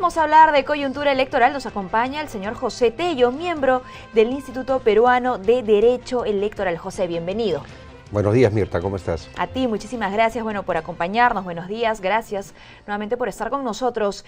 vamos a hablar de coyuntura electoral. Nos acompaña el señor José Tello, miembro del Instituto Peruano de Derecho Electoral. José, bienvenido. Buenos días, Mirta, ¿cómo estás? A ti, muchísimas gracias, por acompañarnos. Buenos días, gracias nuevamente por estar con nosotros.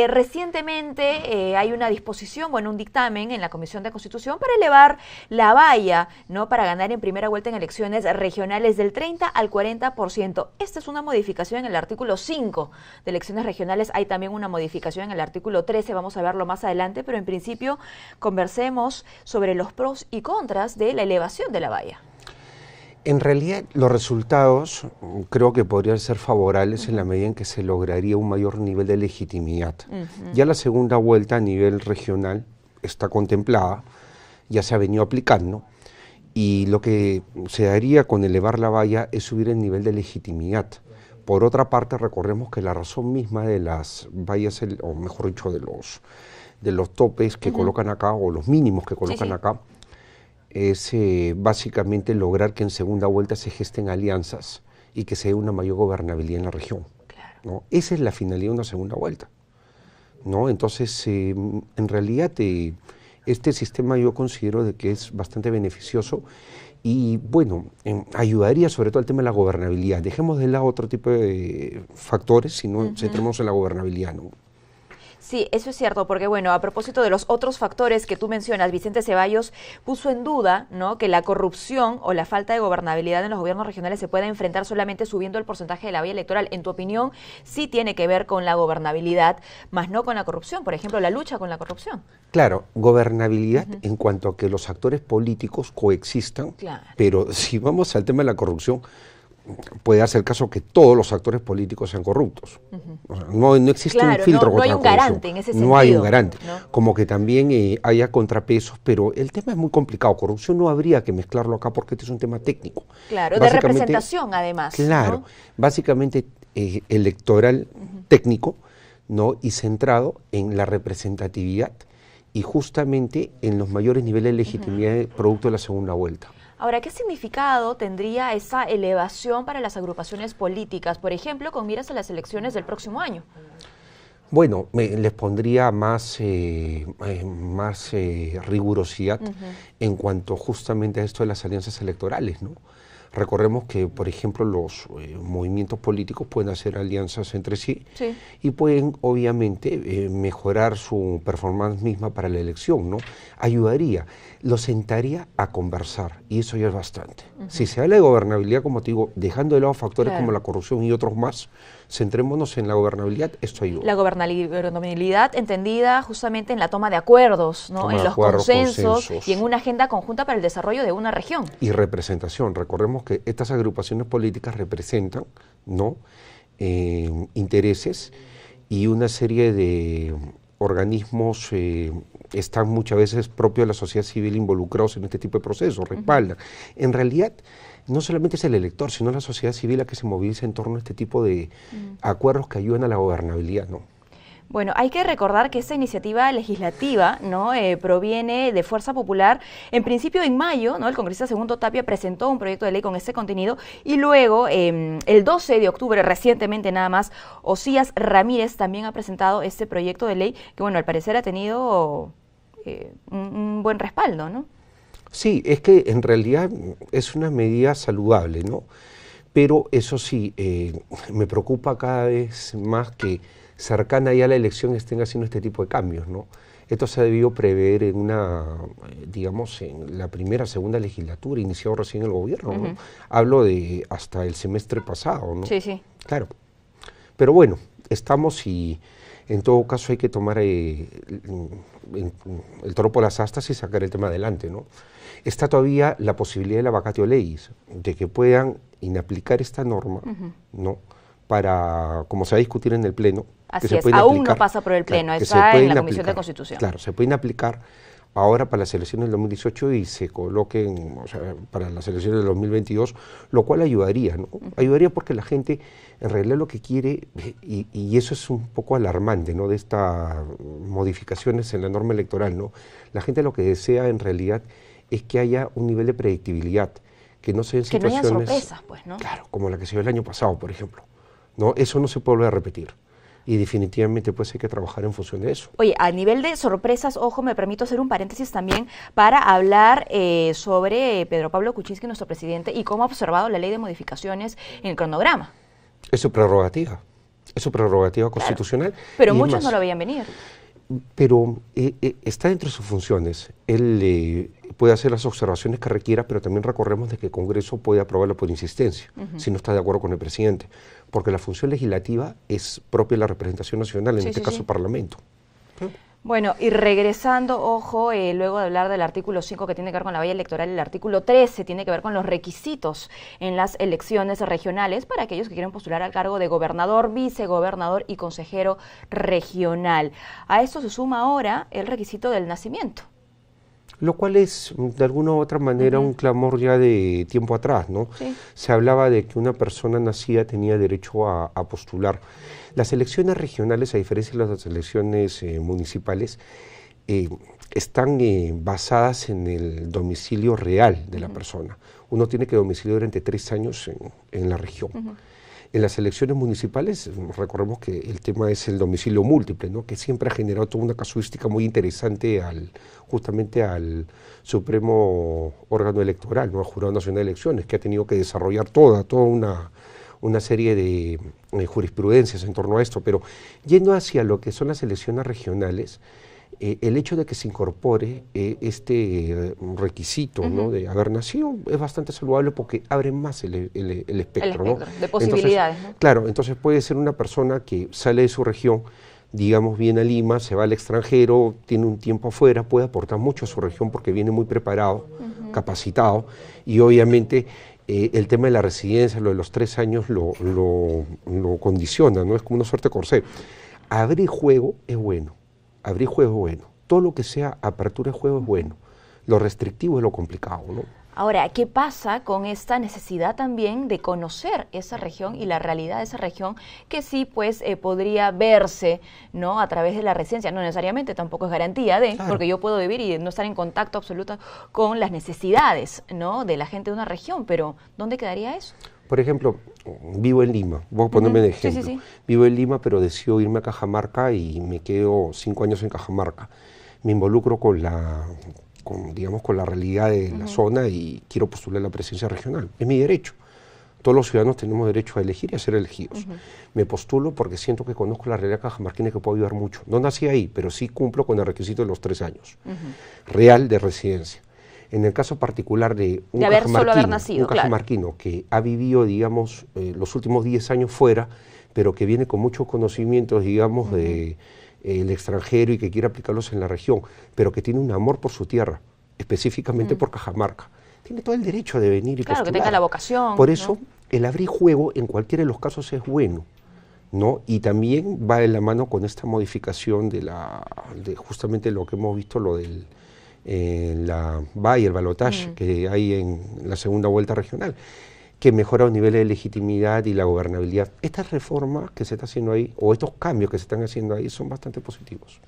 Recientemente hay una disposición, un dictamen en la Comisión de Constitución para elevar la valla, ¿no?, para ganar en primera vuelta en elecciones regionales del 30 al 40%. Esta es una modificación en el artículo 5 de elecciones regionales. Hay también una modificación en el artículo 13, vamos a verlo más adelante, pero en principio conversemos sobre los pros y contras de la elevación de la valla. En realidad, los resultados creo que podrían ser favorables en la medida en que se lograría un mayor nivel de legitimidad. Ya la segunda vuelta a nivel regional está contemplada, ya se ha venido aplicando, y lo que se daría con elevar la valla es subir el nivel de legitimidad. Por otra parte, recordemos que la razón misma de las vallas, o mejor dicho, de los topes que colocan acá, o los mínimos que colocan acá, es básicamente lograr que en segunda vuelta se gesten alianzas y que se dé una mayor gobernabilidad en la región. Claro. ¿No? Esa es la finalidad de una segunda vuelta, ¿no? Entonces, en realidad, este sistema yo considero de que es bastante beneficioso y, ayudaría sobre todo al tema de la gobernabilidad. Dejemos de lado otro tipo de factores, sino centremos en la gobernabilidad, ¿no? Sí, eso es cierto, porque a propósito de los otros factores que tú mencionas, Vicente Ceballos puso en duda, ¿no?, que la corrupción o la falta de gobernabilidad en los gobiernos regionales se pueda enfrentar solamente subiendo el porcentaje de la valla electoral. En tu opinión, sí tiene que ver con la gobernabilidad, más no con la corrupción, por ejemplo, la lucha con la corrupción. Claro, gobernabilidad en cuanto a que los actores políticos coexistan, pero si vamos al tema de la corrupción, puede darse el caso que todos los actores políticos sean corruptos. O sea, no existe un filtro contra la corrupción. No hay un garante en ese sentido. No hay un garante. ¿No? Como que también haya contrapesos, pero el tema es muy complicado. Corrupción no habría que mezclarlo acá porque este es un tema técnico. Claro, de representación además. Claro, ¿no? Básicamente electoral, técnico, ¿no?, y centrado en la representatividad y justamente en los mayores niveles de legitimidad producto de la segunda vuelta. Ahora, ¿qué significado tendría esa elevación para las agrupaciones políticas, por ejemplo, con miras a las elecciones del próximo año? Bueno, les pondría más rigurosidad en cuanto justamente a esto de las alianzas electorales, ¿no? Recordemos que, por ejemplo, los movimientos políticos pueden hacer alianzas entre sí y pueden, obviamente, mejorar su performance misma para la elección, ¿no? Ayudaría, lo sentaría a conversar, y eso ya es bastante. Si se habla de gobernabilidad, como te digo, dejando de lado factores como la corrupción y otros más, centrémonos en la gobernabilidad, esto ayuda. La gobernabilidad entendida justamente en la toma de acuerdos, ¿no?, en los consensos y en una agenda conjunta para el desarrollo de una región. Y representación. Recordemos que estas agrupaciones políticas representan, ¿no?, intereses, y una serie de organismos están muchas veces propios de la sociedad civil involucrados en este tipo de procesos, respaldan. En realidad, no solamente es el elector, sino la sociedad civil la que se moviliza en torno a este tipo de acuerdos que ayudan a la gobernabilidad, ¿no? Bueno, hay que recordar que esta iniciativa legislativa, ¿no?, proviene de Fuerza Popular. En principio, en mayo, ¿no?, el congresista Segundo Tapia presentó un proyecto de ley con este contenido, y luego, el 12 de octubre, recientemente nada más, Osías Ramírez también ha presentado este proyecto de ley que, al parecer ha tenido un buen respaldo, ¿no? Sí, es que en realidad es una medida saludable, ¿no? Pero eso sí, me preocupa cada vez más que cercana ya a la elección estén haciendo este tipo de cambios, ¿no? Esto se ha debido prever en en la primera, segunda legislatura, iniciado recién el gobierno, ¿no? Hablo de hasta el semestre pasado, ¿no? Sí. Claro. Pero bueno, estamos y en todo caso hay que tomar el toro por las astas y sacar el tema adelante, ¿no? Está todavía la posibilidad de la vacatio legis, de que puedan inaplicar esta norma, ¿no?, para, como se va a discutir en el Pleno. Así es, aún no pasa por el Pleno, está en la Comisión de Constitución. Claro, se pueden aplicar ahora para las elecciones del 2018 y se coloquen, para las elecciones del 2022, lo cual ayudaría, ¿no? Ayudaría porque la gente en realidad lo que quiere, y eso es un poco alarmante, ¿no?, de estas modificaciones en la norma electoral, ¿no? La gente lo que desea en realidad es que haya un nivel de predictibilidad, que no sean situaciones... Que no haya sorpresas, pues, ¿no? Claro, como la que se dio el año pasado, por ejemplo, ¿no? Eso no se puede volver a repetir. y definitivamente pues hay que trabajar en función de eso. Oye, a nivel de sorpresas, ojo, me permito hacer un paréntesis también para hablar sobre Pedro Pablo Kuczynski, nuestro presidente, y cómo ha observado la ley de modificaciones en el cronograma. Es su prerrogativa constitucional. Pero muchos no lo veían venir. Pero está dentro de sus funciones. Él puede hacer las observaciones que requiera, pero también recordemos de que el Congreso puede aprobarlo por insistencia, si no está de acuerdo con el presidente, porque la función legislativa es propia de la representación nacional, en este caso el Parlamento. Bueno, y regresando, ojo, luego de hablar del artículo 5 que tiene que ver con la valla electoral, el artículo 13 tiene que ver con los requisitos en las elecciones regionales para aquellos que quieren postular al cargo de gobernador, vicegobernador y consejero regional. A esto se suma ahora el requisito del nacimiento. Lo cual es, de alguna u otra manera, un clamor ya de tiempo atrás, ¿no? Sí. Se hablaba de que una persona nacida tenía derecho a postular. Las elecciones regionales, a diferencia de las elecciones municipales, están basadas en el domicilio real de la persona. Uno tiene que domiciliar durante 3 años en la región. En las elecciones municipales, recordemos que el tema es el domicilio múltiple, ¿no? Que siempre ha generado toda una casuística muy interesante justamente al Supremo órgano electoral, ¿no? Al Jurado Nacional de Elecciones, que ha tenido que desarrollar toda una serie de jurisprudencias en torno a esto. Pero yendo hacia lo que son las elecciones regionales, el hecho de que se incorpore este requisito, ¿no? De haber nacido es bastante saludable porque abre más el espectro, ¿no? De posibilidades. Entonces, ¿no? Claro, entonces puede ser una persona que sale de su región, digamos, viene a Lima, se va al extranjero, tiene un tiempo afuera, puede aportar mucho a su región porque viene muy preparado, capacitado, y obviamente el tema de la residencia, lo de los 3 años lo condiciona, ¿no? Es como una suerte de corsé. Abrir juego es bueno. Abrir juego es bueno. Todo lo que sea apertura de juego es bueno. Lo restrictivo es lo complicado, ¿no? Ahora, ¿qué pasa con esta necesidad también de conocer esa región y la realidad de esa región que sí, pues, podría verse, ¿no? A través de la residencia? No necesariamente, tampoco es garantía de, claro, porque yo puedo vivir y no estar en contacto absoluto con las necesidades, ¿no? De la gente de una región, pero ¿dónde quedaría eso? Por ejemplo, vivo en Lima, voy a ponerme de ejemplo. Sí. Vivo en Lima, pero decido irme a Cajamarca y me quedo 5 años en Cajamarca. Me involucro con la realidad de la zona y quiero postular la presidencia regional. Es mi derecho. Todos los ciudadanos tenemos derecho a elegir y a ser elegidos. Me postulo porque siento que conozco la realidad cajamarquina y que puedo ayudar mucho. No nací ahí, pero sí cumplo con el requisito de los 3 años. Real de residencia. En el caso particular de un cajamarquino que ha vivido, digamos, los últimos 10 años fuera, pero que viene con muchos conocimientos, digamos, de el extranjero y que quiere aplicarlos en la región, pero que tiene un amor por su tierra, específicamente por Cajamarca. Tiene todo el derecho de venir y postular. Claro, que tenga la vocación. Por eso, ¿no? El abrir juego en cualquiera de los casos es bueno, ¿no? Y también va de la mano con esta modificación de justamente lo que hemos visto, lo del la valla, el balotaje que hay en la segunda vuelta regional, que mejora los niveles de legitimidad y la gobernabilidad. Estas reformas que se está haciendo ahí, o estos cambios que se están haciendo ahí, son bastante positivos.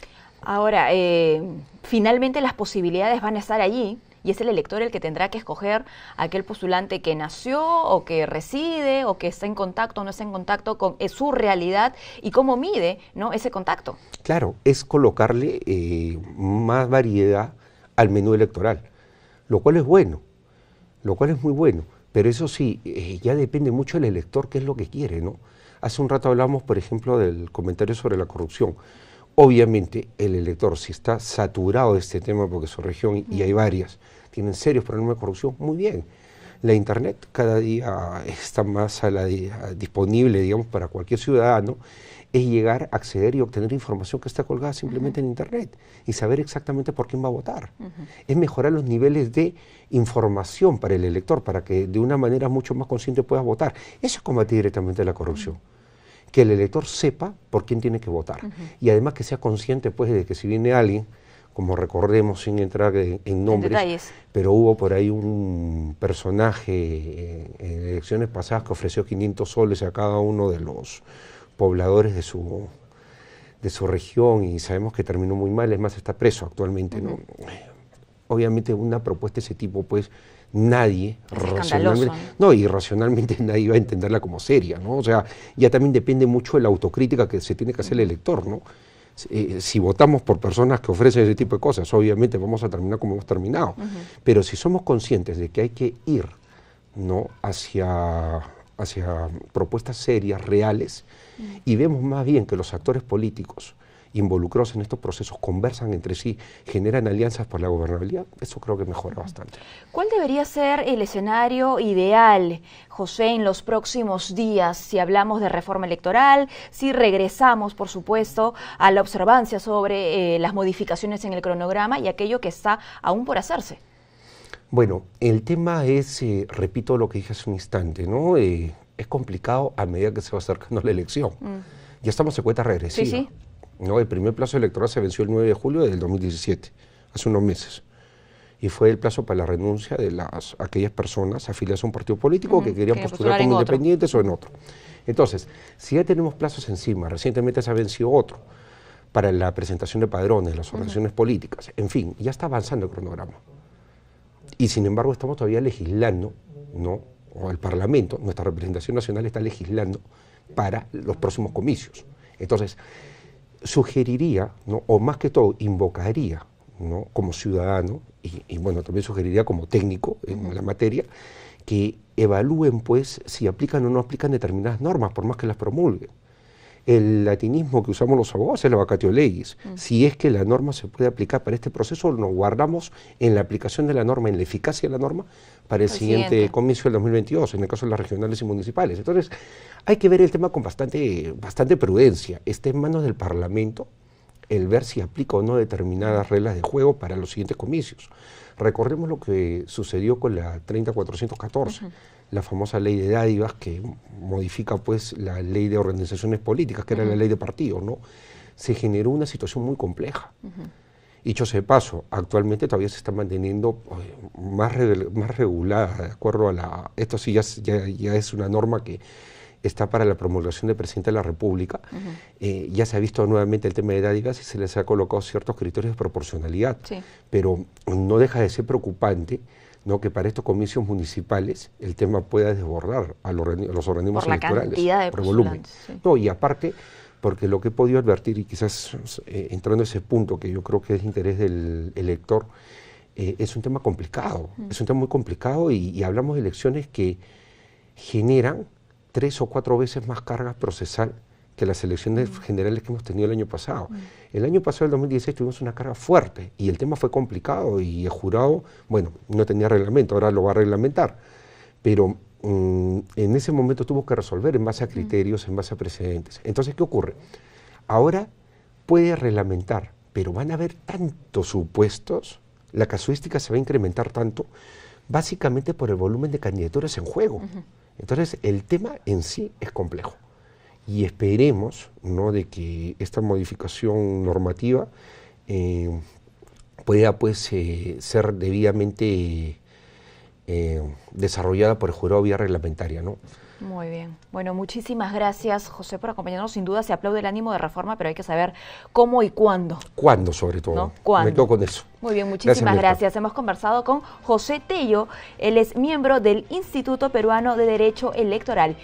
Ahora, finalmente las posibilidades van a estar allí, y es el elector el que tendrá que escoger a aquel postulante que nació, o que reside, o que está en contacto o no está en contacto con su realidad, y cómo mide, ¿no?, ese contacto. Claro, es colocarle más variedad al menú electoral, lo cual es bueno, lo cual es muy bueno, pero eso sí, ya depende mucho del elector qué es lo que quiere, ¿no? Hace un rato hablamos, por ejemplo, del comentario sobre la corrupción. Obviamente, el elector, si está saturado de este tema, porque su región, y hay varias, tienen serios problemas de corrupción, muy bien. La Internet cada día está más disponible, digamos, para cualquier ciudadano, es llegar, acceder y obtener información que está colgada simplemente en Internet y saber exactamente por quién va a votar. Es mejorar los niveles de información para el elector, para que de una manera mucho más consciente pueda votar. Eso es combatir directamente la corrupción. Que el elector sepa por quién tiene que votar. Y además que sea consciente, pues, de que si viene alguien, como recordemos sin entrar en nombres, pero hubo por ahí un personaje en elecciones pasadas que ofreció 500 soles a cada uno de los pobladores de su región y sabemos que terminó muy mal, es más, está preso actualmente, ¿no? Obviamente una propuesta de ese tipo, pues, nadie racionalmente, no, y racionalmente nadie va a entenderla como seria, ¿no? O sea, ya también depende mucho de la autocrítica que se tiene que hacer el elector, ¿no? Si votamos por personas que ofrecen ese tipo de cosas, obviamente vamos a terminar como hemos terminado. Pero si somos conscientes de que hay que ir, ¿no?, hacia propuestas serias, reales, y vemos más bien que los actores políticos involucrados en estos procesos conversan entre sí, generan alianzas para la gobernabilidad, eso creo que mejora bastante. ¿Cuál debería ser el escenario ideal, José, en los próximos días, si hablamos de reforma electoral, si regresamos, por supuesto, a la observancia sobre las modificaciones en el cronograma y aquello que está aún por hacerse? Bueno, el tema es, repito lo que dije hace un instante, ¿no? Es complicado a medida que se va acercando la elección. Ya estamos en cuenta regresiva. Sí, sí. ¿No? El primer plazo electoral se venció el 9 de julio del 2017, hace unos meses. Y fue el plazo para la renuncia de aquellas personas afiliadas a un partido político que querían postular como independientes o en otro. Entonces, si ya tenemos plazos encima, recientemente se ha vencido otro, para la presentación de padrones, las organizaciones políticas, en fin, ya está avanzando el cronograma. Y sin embargo estamos todavía legislando, ¿no?, o el Parlamento, nuestra representación nacional está legislando para los próximos comicios. Entonces, sugeriría, ¿no?, o más que todo invocaría, ¿no?, como ciudadano, y bueno, también sugeriría como técnico en la materia, que evalúen pues si aplican o no aplican determinadas normas, por más que las promulguen. El latinismo que usamos los abogados es la vacatio legis. Si es que la norma se puede aplicar para este proceso, nos guardamos en la aplicación de la norma, en la eficacia de la norma, para el siguiente comicio del 2022, en el caso de las regionales y municipales. Entonces, hay que ver el tema con bastante prudencia. Está en manos del Parlamento el ver si aplica o no determinadas reglas de juego para los siguientes comicios. Recordemos lo que sucedió con la 30.414, la famosa ley de dádivas que modifica pues la ley de organizaciones políticas, que era la ley de partidos, ¿no? Se generó una situación muy compleja. Dicho sea de paso, actualmente todavía se está manteniendo más regulada, de acuerdo a esto sí ya es una norma que está para la promulgación del presidente de la República. Ya se ha visto nuevamente el tema de dádivas y se les ha colocado ciertos criterios de proporcionalidad, pero no deja de ser preocupante, ¿no?, que para estos comicios municipales el tema pueda desbordar a los organismos electorales por volumen. No, y aparte, porque lo que he podido advertir, y quizás entrando a ese punto que yo creo que es de interés del elector, es un tema complicado, es un tema muy complicado y hablamos de elecciones que generan 3 o 4 veces más carga procesal que las elecciones generales que hemos tenido el año pasado. El año pasado, el 2016, tuvimos una carga fuerte y el tema fue complicado y el jurado, bueno, no tenía reglamento, ahora lo va a reglamentar, pero en ese momento tuvo que resolver en base a criterios, en base a precedentes. Entonces, ¿qué ocurre? Ahora puede reglamentar, pero van a haber tantos supuestos, la casuística se va a incrementar tanto, básicamente por el volumen de candidaturas en juego. Entonces, el tema en sí es complejo. Y esperemos, ¿no?, de que esta modificación normativa pueda pues, ser debidamente desarrollada por el jurado vía reglamentaria, ¿no? Muy bien. Bueno, muchísimas gracias, José, por acompañarnos. Sin duda se aplaude el ánimo de reforma, pero hay que saber cómo y cuándo. ¿Cuándo, sobre todo? ¿No? ¿Cuándo? Me quedo con eso. Muy bien, muchísimas gracias. Hemos conversado con José Tello. Él es miembro del Instituto Peruano de Derecho Electoral.